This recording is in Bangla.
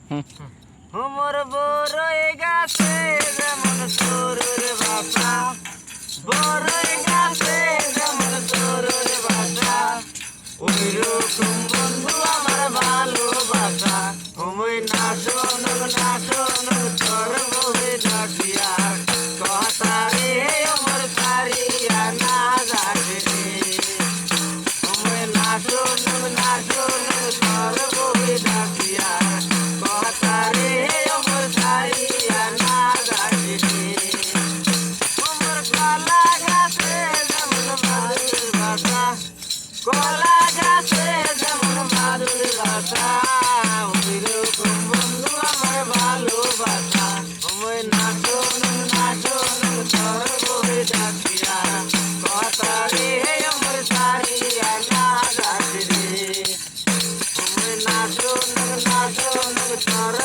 মোর বড়ই গাছে যেমন সরুর বাসা, বড়ই গাছে যেমন সরুর বাসা, ওই রকম বন্ধু আমার ভালোবাসা। ওই না শোনুক না শোনুক তোর বউরে ডাকিয়া, কথা রে আমার সারিয়া না যাবে রে। ওই না শোনুক না শোনুক তোর বউরে ডাকিয়া, কথা রে আমার সারিয়া না যাবে রে। আমার কলা গাছে যেমন মাদুর বাসা, কলা গাছে যেমন মাদুর বাসা, ওই রকম বন্ধু আমার ভালোবাসা। ওই না শোনুক না শোনুক তোর বউরে ডাকিয়া, কথা রে আমার সারিয়া না যাবে রে। ওই না শোনুক না শোনুক তোর